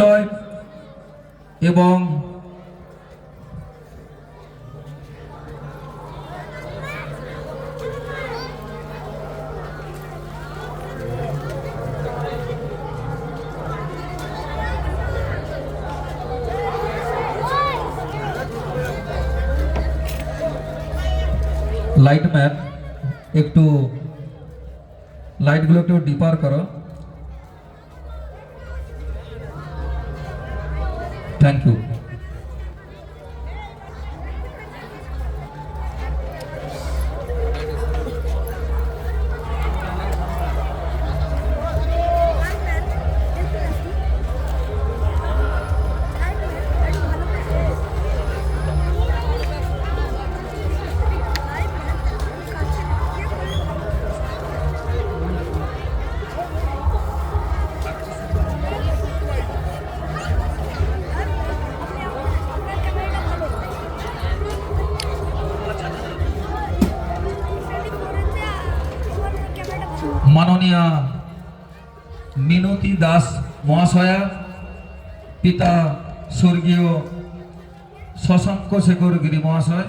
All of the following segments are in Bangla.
মহাশয় এবং লাইটম্যান একটু লাইটগুলো একটু ডিপার করো। Thank you. মাননীয় মিনতি দাস মহাশয়া, পিতা স্বর্গীয় শশাঙ্ক শেখর গিরি মহাশয়,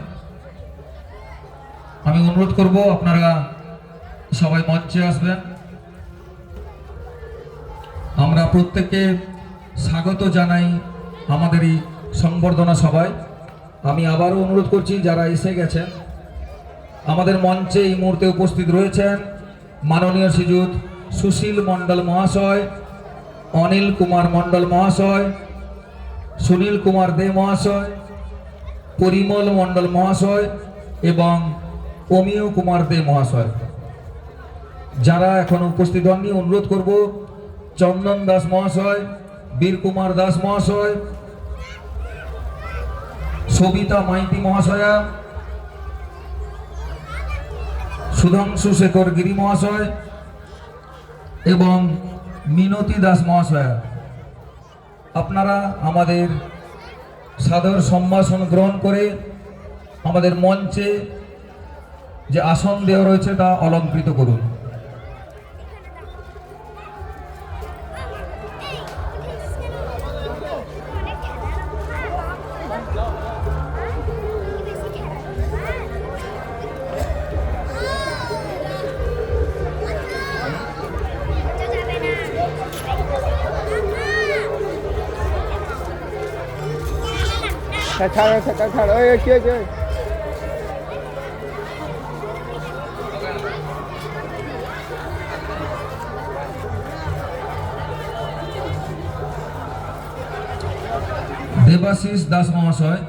আমি অনুরোধ করব আপনারা সবাই মঞ্চে আসবেন। আমরা প্রত্যেককে স্বাগত জানাই আমাদের এই সংবর্ধনা সভায়। আমি আবারও অনুরোধ করছি যারা এসে গেছেন, আমাদের মঞ্চে এই মুহূর্তে উপস্থিত রয়েছেন মাননীয় শ্রীযুত সুশীল মণ্ডল মহাশয়, অনিল কুমার মণ্ডল মহাশয়, সুনীল কুমার দে মহাশয়, পরিমল মণ্ডল মহাশয় এবং অমিয় কুমার দে মহাশয়। যারা এখন উপস্থিত হননি, অনুরোধ করব চন্দন দাস মহাশয়, বীর কুমার দাস মহাশয়, সবিতা মাইতি মহাশয়া, সুধাংশু শেখর গিরি মহাশয় এবং মিনতি দাস মহাশয়া, আপনারা আমাদের সাদর সম্ভাষণ গ্রহণ করে আমাদের মঞ্চে যে আসন দেওয়া রয়েছে তা অলঙ্কৃত করুন। ছাড়ো ওই কি হয়েছে? দেবাশিস দাস মহাশয়,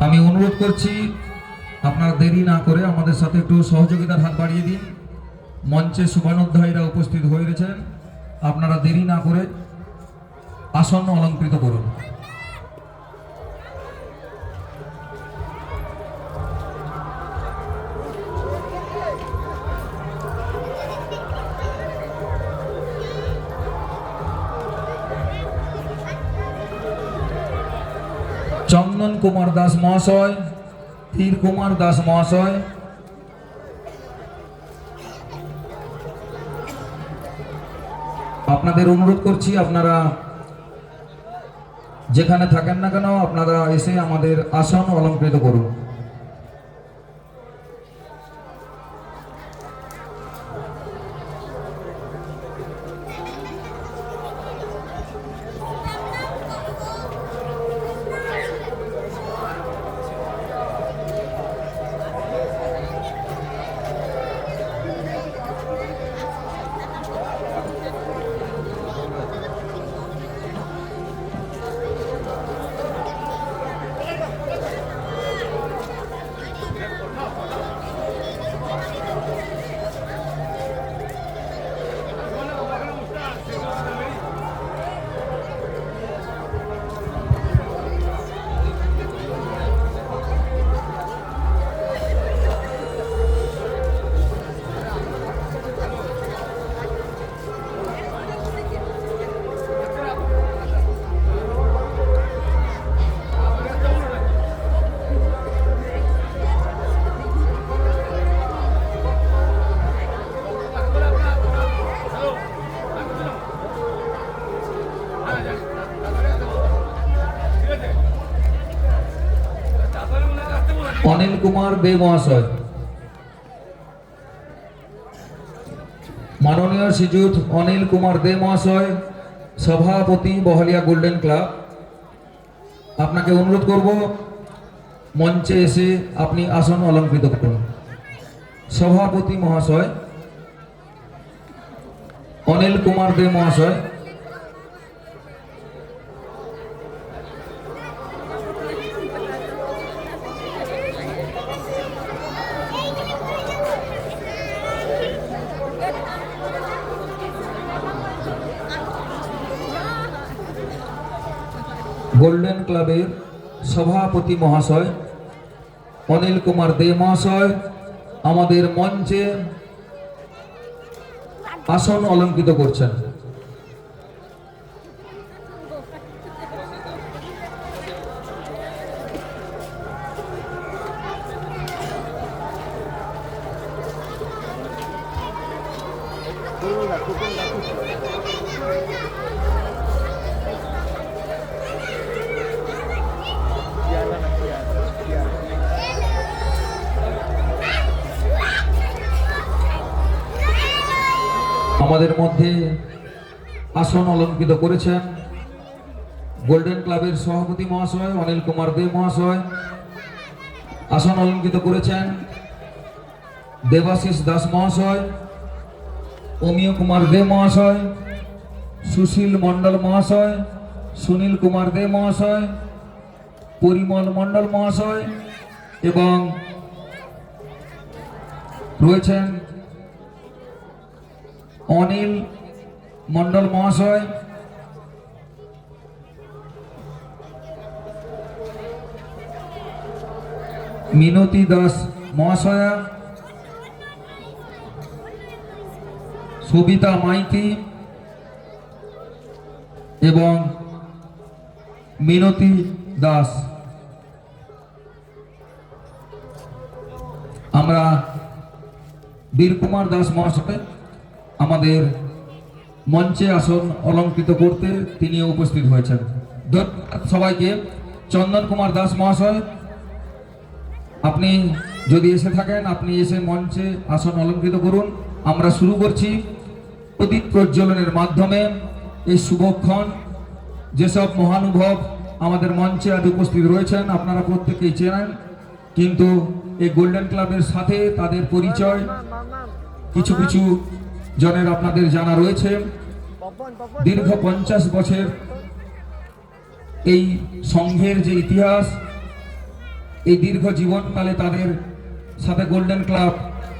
আমি অনুরোধ করছি আপনারা দেরি না করে আমাদের সাথে একটু সহযোগিতার হাত বাড়িয়ে দিন। মঞ্চে শুভানুধ্যায়ীরা উপস্থিত হয়ে রয়েছেন, আপনারা দেরি না করে আসন অলঙ্কৃত করুন। চন্দন কুমার দাস মহাশয়, ধীর কুমার দাস মহাশয়, আপনাদের অনুরোধ করছি আপনারা যেখানে থাকেন না কেন আপনারা এসে আমাদের আসন অলঙ্কৃত করুন। অনিল কুমার দে মহাশয়, মাননীয় শ্রীযুত অনিল কুমার দে মহাশয়, সভাপতি বহলিয়া গোল্ডেন ক্লাব, আপনাকে অনুরোধ করব মঞ্চে এসে আপনি আসন অলঙ্কৃত করুন। সভাপতি মহাশয় অনিল কুমার দে মহাশয়, গোল্ডেন ক্লাবের সভাপতি মহাশয় অনিল কুমার দে মহাশয় আমাদের মঞ্চে আসন অলঙ্কৃত করছেন। আমাদের মধ্যে আসন অলঙ্কৃত করেছেন গোল্ডেন ক্লাবের সভাপতি মহাশয় অনিল কুমার দে মহাশয়, আসন অলঙ্কৃত করেছেন দেবাশিস দাস মহাশয়, অমিয় কুমার দে মহাশয়, সুশীল মণ্ডল মহাশয়, সুনীল কুমার দে মহাশয়, পরিমল মণ্ডল মহাশয় এবং রয়েছেন অনিল মণ্ডল মহাশয়, মিনতি দাস মহাশয়া, সবিতা মাইতি এবং মিনতি দাস। আমরা বীরকুমার দাস মহাশয় আমাদের মঞ্চে আসন অলঙ্কৃত করতে তিনিও উপস্থিত হয়েছেন। ধন্যবাদ সবাইকে। চন্দন কুমার দাস মহাশয়, আপনি যদি এসে থাকেন আপনি এসে মঞ্চে আসন অলঙ্কৃত করুন। আমরা শুরু করছি প্রদীপ প্রজ্বলনের মাধ্যমে এই শুভক্ষণ। যেসব মহানুভব আমাদের মঞ্চে আজ উপস্থিত রয়েছেন আপনারা প্রত্যেকেই চেনেন, কিন্তু এই গোল্ডেন ক্লাবের সাথে তাদের পরিচয় কিছু কিছু জনের আপনাদের জানা রয়েছে। দীর্ঘ 50 বছর এই সংঘের যে ইতিহাস, এই দীর্ঘ জীবনকালে তাদের সাথে গোল্ডেন ক্লাব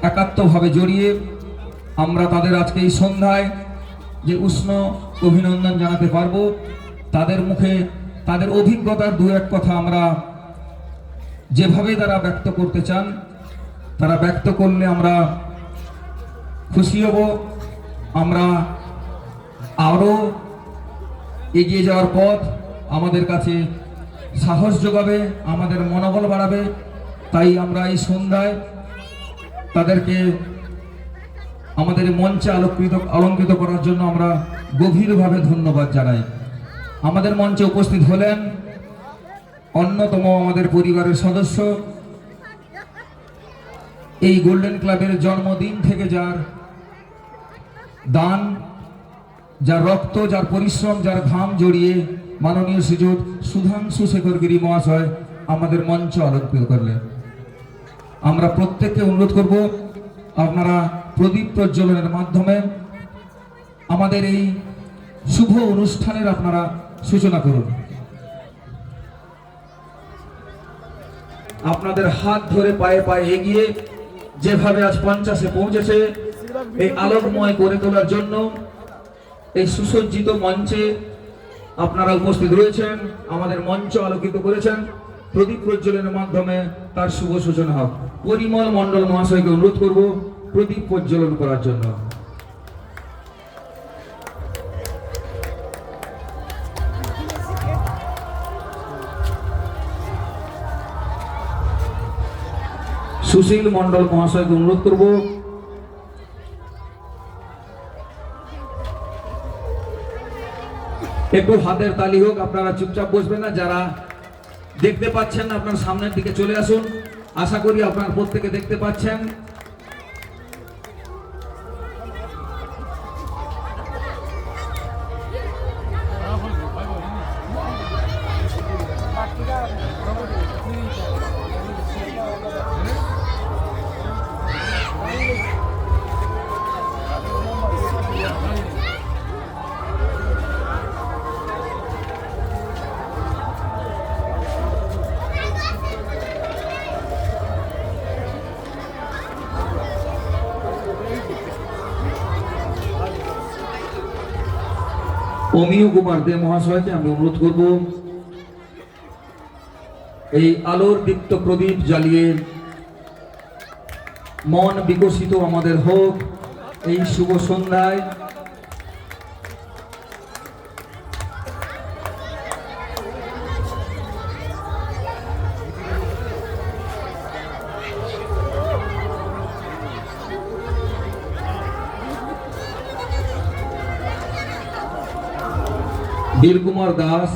একাত্মভাবে জড়িয়ে আমরা তাদের আজকে এই সন্ধ্যায় যে উষ্ণ অভিনন্দন জানাতে পারবো। তাদের মুখে তাদের অভিজ্ঞতার দু এক কথা আমরা যেভাবে তারা ব্যক্ত করতে চান তারা ব্যক্ত করলে আমরা খুশি হব। আমরা আরও এগিয়ে যাওয়ার পথ আমাদের কাছে সাহস যোগাবে, আমাদের মনোবল বাড়াবে। তাই আমরা এই সন্ধ্যায় তাদেরকে আমাদের মঞ্চে অলঙ্কৃত করার জন্য আমরা গভীরভাবে ধন্যবাদ জানাই। আমাদের মঞ্চে উপস্থিত হলেন অন্যতম আমাদের পরিবারের সদস্য, এই গোল্ডেন ক্লাবের জন্মদিন থেকে যার দান, যার রক্ত, যার পরিশ্রম, যার ঘাম জড়িয়ে মাননীয় শ্রীযুত সুধাংশু শেখর গিরি মহাশয় আমাদের মঞ্চ অলঙ্কৃত করলেন। আমরা প্রত্যেককে অনুরোধ করব আপনারা প্রদীপ প্রজ্বলনের মাধ্যমে আমাদের এই শুভ অনুষ্ঠানের আপনারা সূচনা করুন। আপনাদের হাত ধরে পায়ে পায়ে এগিয়ে যেভাবে আজ 50-এ পৌঁছেছে এই আলোকময় করে তোলার জন্য এই সুসজ্জিত মঞ্চে আপনারা উপস্থিত রয়েছেন, আমাদের মঞ্চ আলোকিত করেছেন। প্রদীপ প্রজ্বলনের মাধ্যমে তার শুভ সূচনা হোক। পরিমল মণ্ডল মহাশয়কে অনুরোধ করব প্রদীপ প্রজ্বলন করার জন্য। সুশীল মণ্ডল মহাশয়কে অনুরোধ করব একটু হাতের তালি হোক। আপনারা চুপচাপ বসবেন না, যারা দেখতে পাচ্ছেন না আপনার সামনের দিকে চলে আসুন। আশা করি আপনারা প্রত্যেকে দেখতে পাচ্ছেন। অমিয় কুমার দে মহাশয়কে আমি অনুরোধ করব এই আলোর দীপ্ত প্রদীপ জ্বালিয়ে মন বিকশিত আমাদের হোক এই শুভ সন্ধ্যায়। বীর কুমার দাস,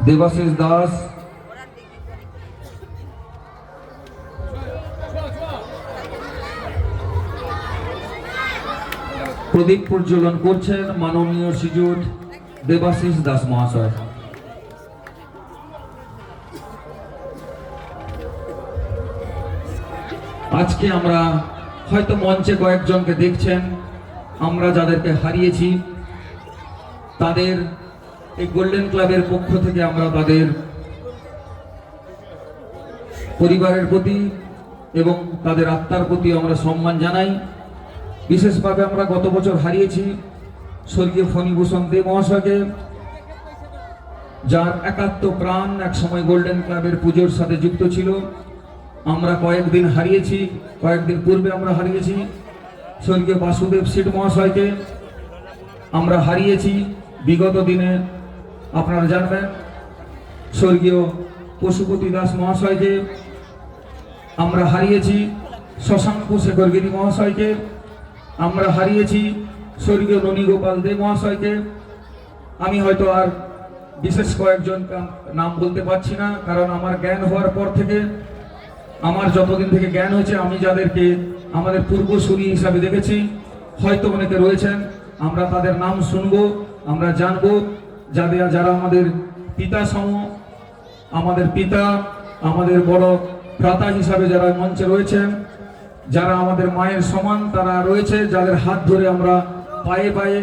দেবাশিস দাস, প্রদীপ প্রজ্বলন করছেন মাননীয় শ্রীযুত দেবাশিস দাস মহাশয়। আজকে আমরা হয়তো মঞ্চে কয়েকজনকে দেখছেন, আমরা যাদেরকে হারিয়েছি তাদের এই গোল্ডেন ক্লাবের পক্ষ থেকে আমরা তাদের পরিবারের প্রতি এবং তাদের আত্মার প্রতি আমরা সম্মান জানাই। বিশেষভাবে আমরা গত বছর হারিয়েছি স্বর্গীয় ফণীভূষণ দে মহাশয়কে, যার একাত্ম প্রাণ এক সময় গোল্ডেন ক্লাবের পুজোর সাথে যুক্ত ছিল। আমরা কয়েকদিন হারিয়েছি, কয়েকদিন পূর্বে আমরা হারিয়েছি স্বর্গীয় বাসুদেব শেঠ মহাশয়কে। আমরা হারিয়েছি বিগত দিনে আপনারা জানবেন স্বর্গীয় পশুপতি দাস মহাশয়কে। আমরা হারিয়েছি শশাঙ্ক শেখর গিরি মহাশয়কে। আমরা হারিয়েছি স্বর্গীয় ননীগোপাল দে মহাশয়কে। আমি হয়তো আর বিশেষ কয়েকজন নাম বলতে পারছি না, কারণ আমার জ্ঞান হওয়ার পর থেকে, আমার যতদিন থেকে জ্ঞান হয়েছে, আমি যাদেরকে আমাদের পূর্বসূরি হিসাবে দেখেছি হয়তো অনেকে রয়েছেন, আমরা তাদের নাম শুনবো, আমরা জানবো, যারা আমাদের পিতা সম, আমাদের পিতা, আমাদের বড় ভ্রাতা হিসাবে যারা মঞ্চে রয়েছেন, যারা আমাদের মায়ের সমান তারা রয়েছে, যাদের হাত ধরে আমরা পায়ে পায়ে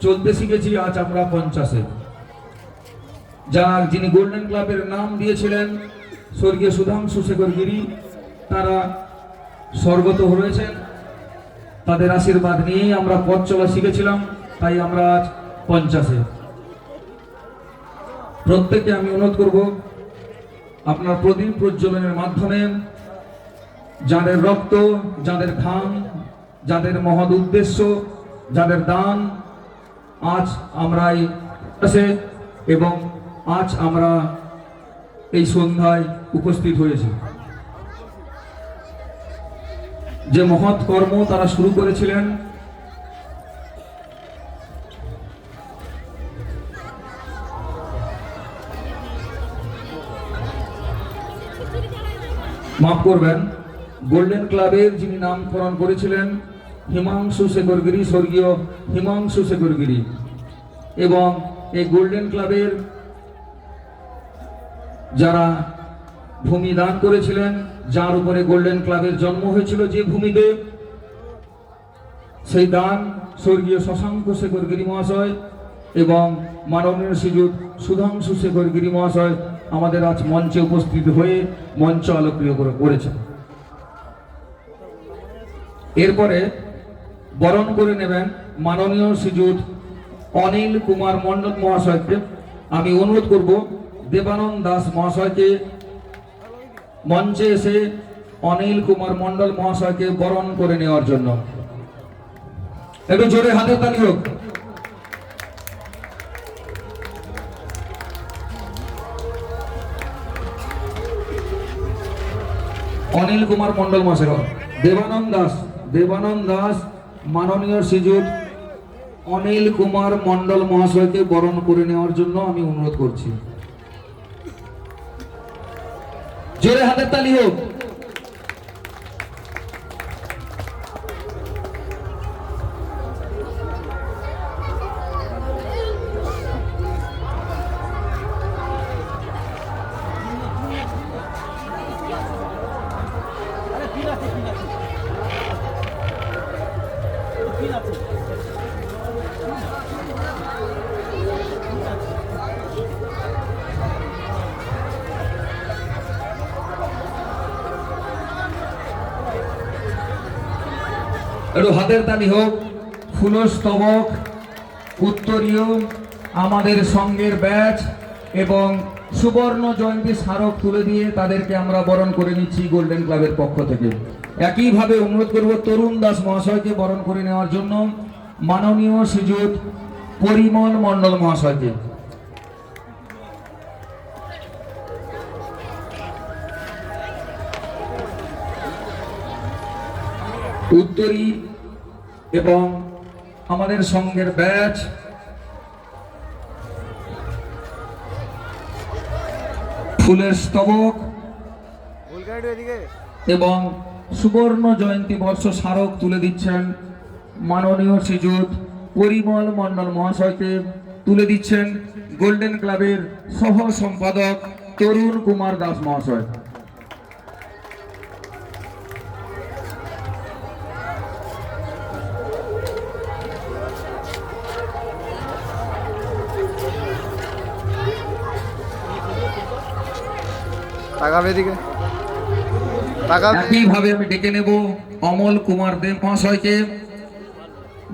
চলতে শিখেছি। আজ আমরা 50-এ, যিনি গোল্ডেন ক্লাবের নাম দিয়েছিলেন স্বর্গীয় সুধাংশু শেখর গিরি, তারা স্বর্গত রয়েছেন। তাদের আশীর্বাদ নিয়েই আমরা পথ চলা শিখেছিলাম, তাই আমরা আজ 50-এ। প্রত্যেককে আমি অনুরোধ করব আপনার প্রদীপ প্রজ্বলনের মাধ্যমে যাদের রক্ত, যাদের ঘাম, যাদের মহৎ উদ্দেশ্য, যাদের দান, আজ আমরা এবং আজ আমরা এই সন্ধ্যায় উপস্থিত হয়েছি। যে মহৎ কর্ম তারা শুরু করেছিলেন, মাফ করবেন, গোল্ডেন ক্লাবের যিনি নামকরণ করেছিলেন হিমাংশু শেখর গিরি, স্বর্গীয় হিমাংশু শেখর গিরি, এবং এই গোল্ডেন ক্লাবের যারা ভূমি দান করেছিলেন, যার উপরে গোল্ডেন ক্লাবের জন্ম হয়েছিল, যে ভূমিতে, সেই দান স্বর্গীয় শশাঙ্ক শেখর গিরি মহাশয় এবং মাননীয় শ্রীযুত সুধাংশু শেখর গিরি মহাশয় আমাদের আজ মঞ্চে উপস্থিত হয়ে মঞ্চ আলোকপ্রিয় করেছেন। এরপরে বরণ করে নেবেন মাননীয় শ্রীযুত অনিল কুমার মণ্ডল মহাশয়কে। আমি অনুরোধ করব দেবানন্দ দাস মহাশয়কে মঞ্চে এসে অনিল কুমার মণ্ডল মহাশয়কে বরণ করে নেওয়ার জন্য। একটু জোরে হাতের তালি হোক। অনিল কুমার মণ্ডল মহাশয়, দেবানন্দ দাস মাননীয় শ্রীযুত অনিল কুমার মণ্ডল মহাশয়কে বরণ করে নেওয়ার জন্য আমি অনুরোধ করছি। জোরে হাতের তালি হোক। একটু হাতের তালি হোক। ফুলস্তবক, উত্তরীয়, আমাদের সঙ্গের ব্যাচ এবং সুবর্ণ জয়ন্তী স্মারক তুলে দিয়ে তাদেরকে আমরা বরণ করে নিচ্ছি গোল্ডেন ক্লাবের পক্ষ থেকে। একইভাবে অনুরোধ করব তরুণ দাস মহাশয়কে বরণ করে নেওয়ার জন্য, মাননীয় শ্রীযুত পরিমল মণ্ডল মহাশয়কে। উত্তরী এবং আমাদের সঙ্গের ব্যাচ, ফুলের স্তবক এবং সুবর্ণ জয়ন্তী বর্ষ স্মারক তুলে দিচ্ছেন মাননীয় শ্রীযুত পরিমল মণ্ডল মহাশয়কে। তুলে দিচ্ছেন গোল্ডেন ক্লাবের সহ সম্পাদক তরুণ কুমার দাস মহাশয়। একইভাবে আমি ডেকে নেব অমল কুমার দেব মহাশয়কে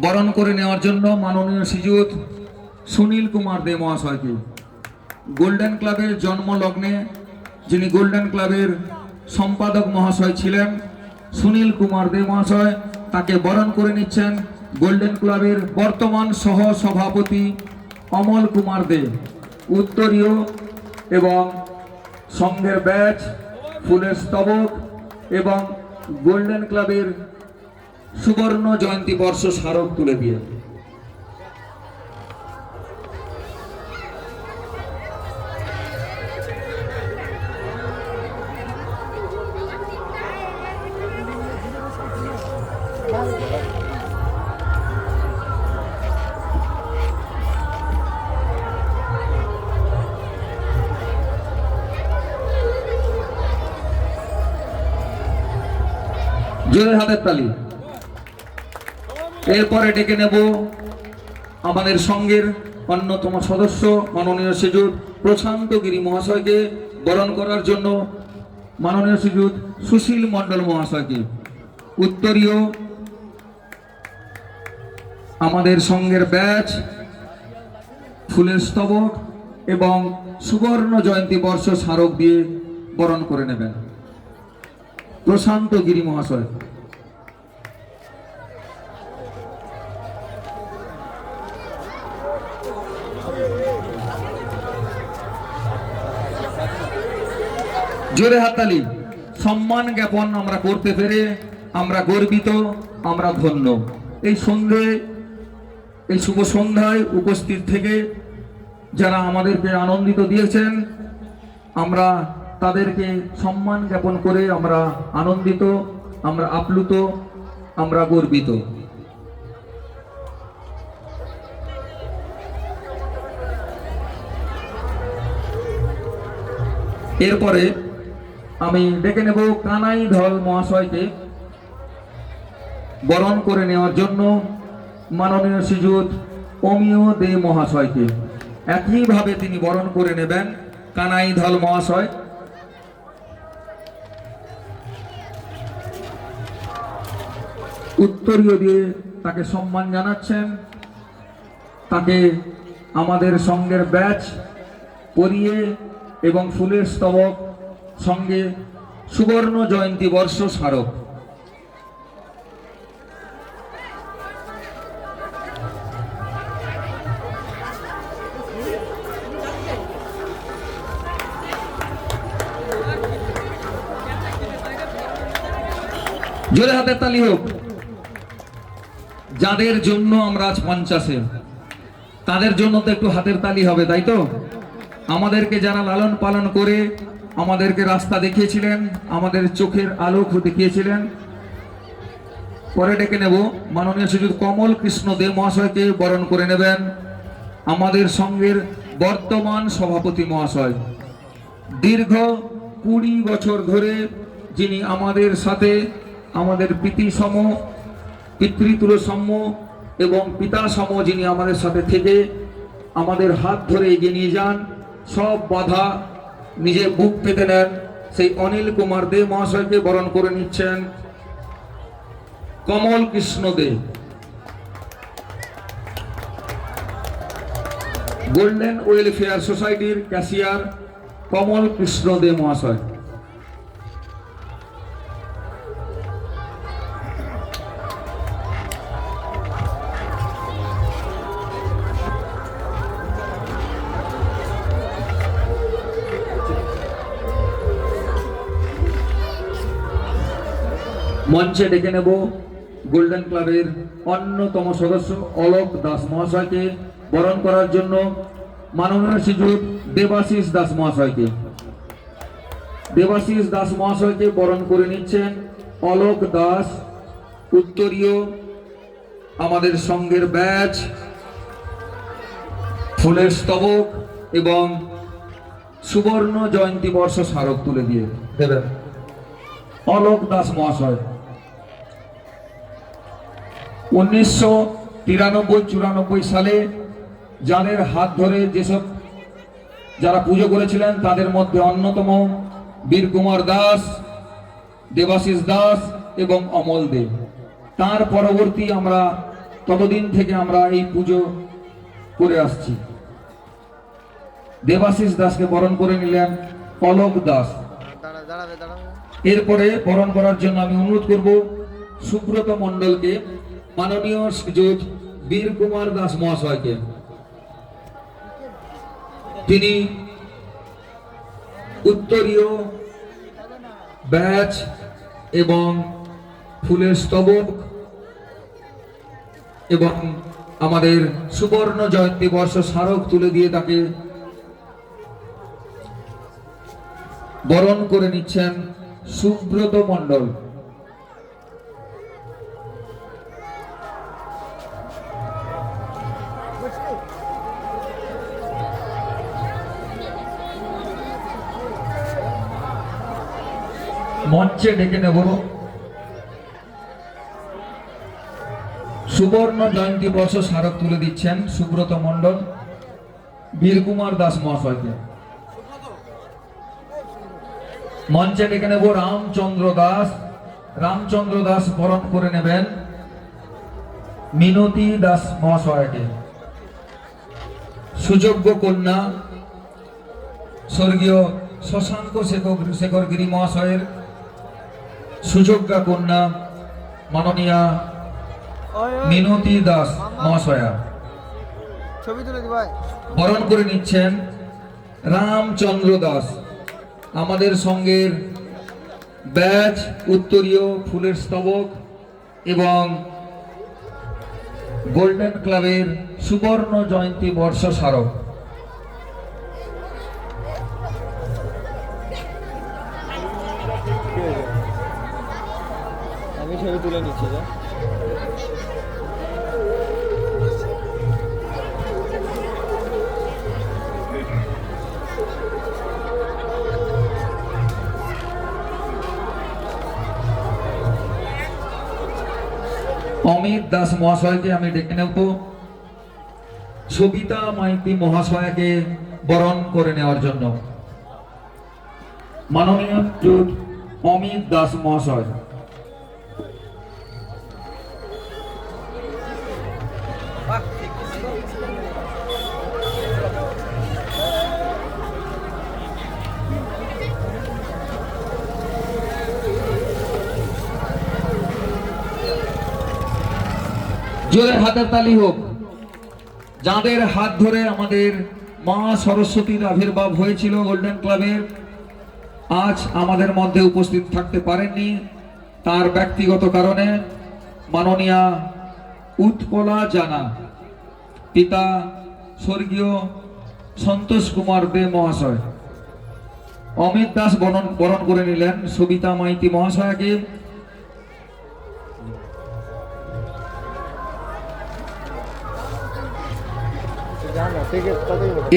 বরণ করে নেওয়ার জন্য, মাননীয় শ্রীযুত সুনীল কুমার দেব মহাশয়কে। গোল্ডেন ক্লাবের জন্ম লগ্নে যিনি গোল্ডেন ক্লাবের সম্পাদক মহাশয় ছিলেন সুনীল কুমার দেব মহাশয়, তাকে বরণ করে নিচ্ছেন গোল্ডেন ক্লাবের বর্তমান সহ সভাপতি অমল কুমার দেব। উত্তরীয় এবং সংঘের ব্যাচ, ফুলের স্তবক এবং গোল্ডেন ক্লাবের সুবর্ণ জয়ন্তী বর্ষ স্মারক তুলে দিয়ে জোরে হাতের তালি। এরপরে ডেকে নেব আমাদের সঙ্গের অন্যতম সদস্য মাননীয় শ্রীযুত প্রশান্ত গিরি মহাশয়কে বরণ করার জন্য, মাননীয় শ্রীযুত সুশীল মণ্ডল মহাশয়কে। উত্তরীয় আমাদের সঙ্গের ব্যাচ, ফুলের স্তবক এবং সুবর্ণ জয়ন্তী বর্ষ স্মারক দিয়ে বরণ করে নেবেন প্রশান্ত গিরি মহাশয়। জোরে হাততালি। সম্মান জ্ঞাপন আমরা করতে পেরে আমরা গর্বিত, আমরা ধন্য। এই শুভ সন্ধ্যায় উপস্থিত থেকে যারা আমাদেরকে আনন্দিত দিয়েছেন, আমরা তাদেরকে সম্মান জ্ঞাপন করে আমরা আনন্দিত, আমরা আপ্লুত, আমরা গর্বিত। এরপরে আমি ডেকে নেব কানাই ধল মহাশয়কে বরণ করে নেওয়ার জন্য, মাননীয় শ্রীযুত অমিয় দে মহাশয়কে। একইভাবে তিনি বরণ করে নেবেন কানাই ধল মহাশয়। উত্তরীয় দিয়ে তাকে সম্মান জানাচ্ছেন, তাকে আমাদের সঙ্গের ব্যাচ পরিয়ে এবং ফুলের স্তবক সঙ্গে সুবর্ণ জয়ন্তী বর্ষ স্মারক। জোরে হাতের তালি হোক। যাদের জন্য আমরা আজ 50-এ, তাদের জন্য তো একটু হাতের তালি হবে, তাই তো? আমাদেরকে যারা লালন পালন করে আমাদেরকে রাস্তা দেখিয়েছিলেন, আমাদের চোখের আলোক দেখিয়েছিলেন। পরে ডেকে নেব মাননীয় শ্রীযুক্ত কমল কৃষ্ণ দে মহাশয়কে বরণ করে নেবেন আমাদের সংঘের বর্তমান সভাপতি মহাশয়। দীর্ঘ 20 বছর ধরে যিনি আমাদের সাথে আমাদের পিতৃতুল্য সম এবং পিতা সম যিনি আমাদের সাথে থেকে আমাদের হাত ধরে এগিয়ে নিয়ে যান, সব বাধা নিজে বুক পেতে নেন, সেই অনিল কুমার দে মহাশয়কে বরণ করে নিচ্ছেন কমল কৃষ্ণ দে। গোল্ডেন ওয়েলফেয়ার সোসাইটির ক্যাশিয়ার কমল কৃষ্ণ দে মহাশয়। মঞ্চে ডেকে নেব গোল্ডেন ক্লাবের অন্যতম সদস্য অলোক দাস মহাশয়কে বরণ করার জন্য মাননীয় শ্রীযুক্ত দেবাশিস দাস মহাশয়কে। দেবাশিস দাস মহাশয়কে বরণ করে নিচ্ছেন অলোক দাস, উত্তরীয় আমাদের সংঘের ব্যাচ, ফুলের স্তবক এবং সুবর্ণ জয়ন্তী বর্ষ স্মারক তুলে দিয়ে দেবেন অলোক দাস মহাশয়। 1993-94 সালে যাদের হাত ধরে যেসব যারা পুজো করেছিলেন তাদের মধ্যে অন্যতম বীর কুমার দাস, দেবাশিস দাস এবং অমল দে। তার পরবর্তী আমরা ততদিন থেকে আমরা এই পুজো করে আসছি। দেবাশিস দাসকে বরণ করে নিলেন অলোক দাস। এরপরে বরণ করার জন্য আমি অনুরোধ করব সুব্রত মণ্ডলকে, মাননীয় শ্রীযুক্ত বীর কুমার দাস মহাশয়কে। তিনি উত্তরীয় ব্যাচ এবং ফুলের স্তবক এবং আমাদের সুবর্ণ জয়ন্তী বর্ষ স্মারক তুলে দিয়ে তাকে বরণ করে নিচ্ছেন সুব্রত মণ্ডল। মঞ্চে ডেকে নেব সুবর্ণ জয়ন্তী বর্ষ স্মারক তুলে দিচ্ছেন সুব্রত মণ্ডল বীর কুমার দাস মহাশয়কে। মঞ্চে ডেকে নেব রামচন্দ্র দাস। রামচন্দ্র দাস বরণ করে নেবেন মিনতি দাস মহাশয়কে। সুযোগ্য কন্যা স্বর্গীয় শশাঙ্ক শেখর গিরি মহাশয়ের সুযোগ্যা কন্যা মাননীয়া মিনতি দাস মহাশয়া বরণ করে নিচ্ছেন রামচন্দ্র দাস, আমাদের সঙ্গের ব্যাচ, উত্তরীয় ফুলের স্তবক এবং গোল্ডেন ক্লাবের সুবর্ণ জয়ন্তী বর্ষ স্মারক। আমি ছবি তুলে নিচ্ছি। অমিত দাস মহাশয়কে আমি ডেকে নেব সবিতা মাইতি মহাশয়কে বরণ করে নেওয়ার জন্য। মাননীয় অমিত দাস মহাশয়। জোরে হাতের তালি হোক যাদের হাত ধরে আমাদের মা সরস্বতীর আবির্ভাব হয়েছিল গোল্ডেন ক্লাবের। আজ আমাদের মধ্যে উপস্থিত থাকতে পারেননি তার ব্যক্তিগত কারণে মাননীয়া উৎপলা জানা, পিতা স্বর্গীয় সন্তোষ কুমার দে মহাশয়, অমিত দাস বরণ করে নিলেন সবিতা মাইতি মহাশয়াকে।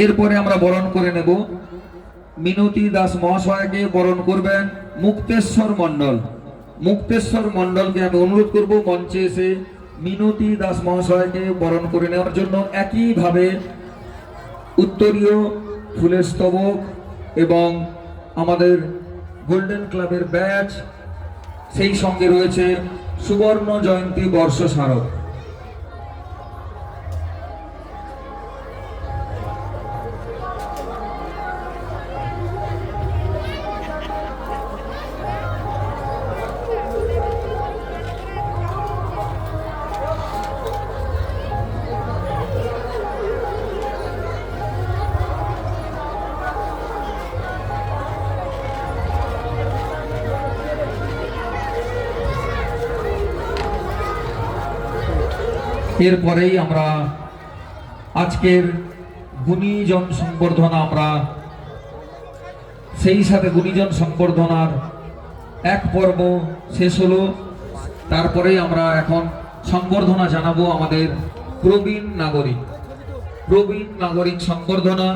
এরপরে আমরা বরণ করে নেব মিনতি দাস মহাশয়কে। বরণ করবেন মুক্তেশ্বর মণ্ডল। মুক্তেশ্বর মণ্ডলকে আমি অনুরোধ করব মঞ্চে এসে মিনতি দাস মহাশয়কে বরণ করে নেওয়ার জন্য। একইভাবে উত্তরীয় ফুলের স্তবক এবং আমাদের গোল্ডেন ক্লাবের ব্যাচ, সেই সঙ্গে রয়েছে সুবর্ণ জয়ন্তী বর্ষ স্মারক। এরপরেই আমরা আজকের গুণীজন সংবর্ধনা, আমরা সেই সাথে গুণীজন সংবর্ধনার এক পর্ব শেষ হলো। তারপরেই আমরা এখন সংবর্ধনা জানাবো আমাদের প্রবীণ নাগরিক। প্রবীণ নাগরিক সংবর্ধনা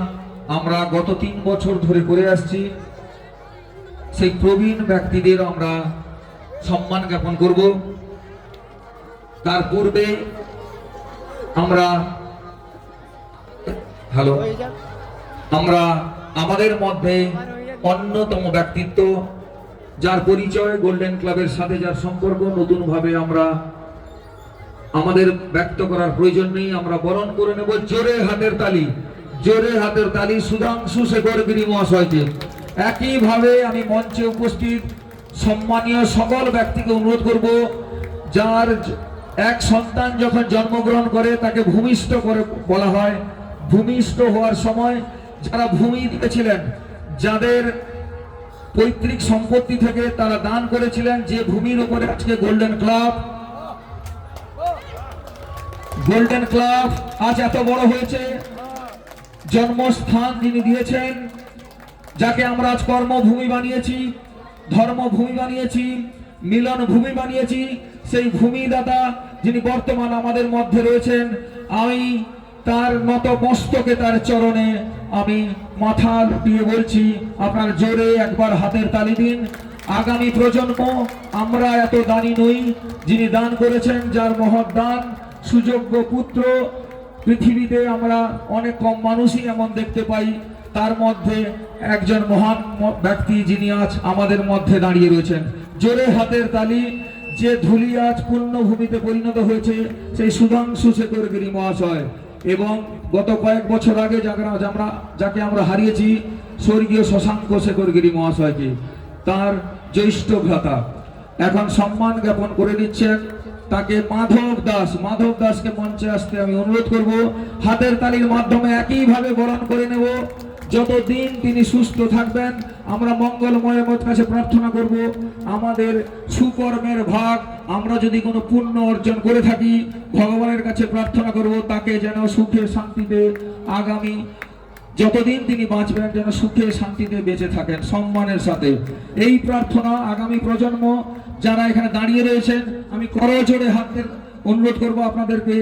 আমরা গত 3 বছর ধরে করে আসছি। সেই প্রবীণ ব্যক্তিদের আমরা সম্মান জ্ঞাপন করব। তার পূর্বে আমরা আমাদের মধ্যে অন্যতম ব্যক্তিত্ব, যার পরিচয় গোল্ডেন ক্লাবের সাথে যার সম্পর্ক নতুনভাবে আমরা আমাদের ব্যক্ত করার প্রয়োজন নেই, আমরা বরণ করে নেব জোরে হাতের তালি, জোরে হাতের তালি সুধাংশু শেখর গিরি মহাশয়কে। একইভাবে আমি মঞ্চে উপস্থিত সম্মানীয় সকল ব্যক্তিকে অনুরোধ করব, যার এক সন্তান যখন জন্মগ্রহণ করে তাকে ভূমিষ্ঠ করে বলা হয়। ভূমিষ্ঠ হওয়ার সময় যারা ভূমি দিয়েছিলেন, যাদের পৈতৃক সম্পত্তি থেকে তারা দান করেছিলেন, যে ভূমির উপরে আজকে গোল্ডেন ক্লাব আজ এত বড় হয়েছে, জন্মস্থান যিনি দিয়েছেন, যাকে আমরা আজ কর্মভূমি বানিয়েছি, ধর্মভূমি বানিয়েছি, মিলন ভূমি বানিয়েছি, সেই ভূমিদাতা যিনি বর্তমান আমাদের মধ্যে রয়েছেন, আমি তার নত মস্তকে তার চরণে আমি মাথা দিয়ে বলছি, আপনার জোরে একবার হাতের তালি দিন। আগামী প্রজন্ম আমরা এত দানি নই, যিনি দান করেছেন, যার মহৎ দান, সুযোগ্য পুত্র পৃথিবীতে আমরা অনেক কম মানুষই এমন দেখতে পাই, তার মধ্যে একজন মহান ব্যক্তি যিনি আজ আমাদের মধ্যে দাঁড়িয়ে রয়েছেন। জোরে হাতের তালি। যে ধুলি আজ পূর্ণভূমিতে পরিণত হয়েছে সেই সুধাংশু শেখর গিরি মহাশয়, এবং গত কয়েক বছর আগে যাকে আমরা হারিয়েছি স্বর্গীয় শশাঙ্ক শেখর গিরি মহাশয়কে, তার জ্যৈষ্ঠ ভ্রাতা এখন সম্মান জ্ঞাপন করে নিচ্ছেন তাকে মাধব দাসকে মঞ্চে আসতে আমি অনুরোধ করব। হাতের তালির মাধ্যমে একইভাবে বরণ করে নেব। যতদিন তিনি সুস্থ থাকবেন আমরা মঙ্গলময়ের কাছে প্রার্থনা করব, আমাদের সুকর্মের ভাগ আমরা যদি কোনো পুণ্য অর্জন করে থাকি ভগবানের কাছে প্রার্থনা করব তাকে যেন সুখে শান্তিতে আগামী যতদিন তিনি বাঁচবেন যেন সুখে শান্তিতে বেঁচে থাকেন সম্মানের সাথে। এই প্রার্থনা আগামী প্রজন্ম যারা এখানে দাঁড়িয়ে রয়েছেন আমি করজোড়ে হাতের অনুরোধ করব আপনাদেরকে,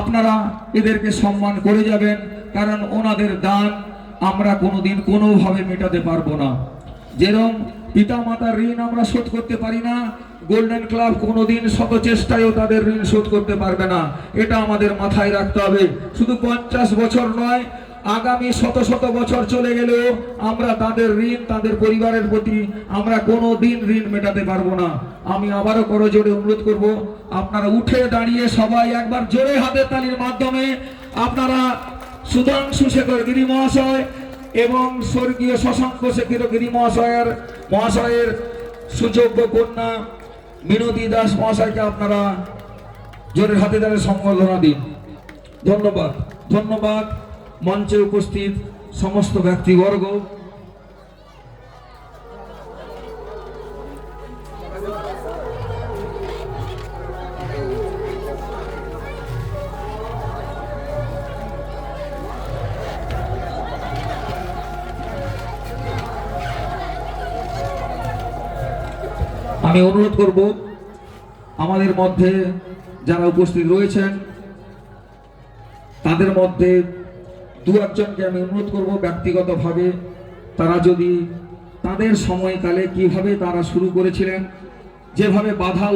আপনারা এদেরকে সম্মান করে যাবেন, কারণ ওনাদের দান আমরা কোনোদিন কোনোভাবে মেটাতে পারবো না। যেরকম পিতা মাতার ঋণ আমরা শোধ করতে পারি না, গোল্ডেন ক্লাব কোনোদিন শত চেষ্টায়ও তাদের ঋণ শোধ করতে পারবে না, এটা আমাদের মাথায় রাখতে হবে। শুধু 50 বছর নয়, আগামী শত শত বছর চলে গেলেও আমরা তাদের ঋণ, তাদের পরিবারের প্রতি আমরা কোনোদিন ঋণ মেটাতে পারবো না। আমি আবারও করজোড়ে অনুরোধ করব, আপনারা উঠে দাঁড়িয়ে সবাই একবার জোরে হাতের তালির মাধ্যমে আপনারা সুধাংশু শেখর গিরি মহাশয় এবং স্বর্গীয় শশাঙ্ক শেখর গিরি মহাশয়ের সুযোগ্য কন্যা মিনতি দাস মহাশয়কে আপনারা জোরে হাতে তালে সম্বর্ধনা দিন। ধন্যবাদ। ধন্যবাদ মঞ্চে উপস্থিত সমস্ত ব্যক্তিবর্গ। আমি অনুরোধ করব আমাদের মধ্যে যারা উপস্থিত রয়েছেন তাদের মধ্যে দু একজনকে আমি অনুরোধ করব ব্যক্তিগতভাবে তারা যদি তাদের সময়কালে কিভাবে তারা শুরু করেছিলেন, যেভাবে বাধা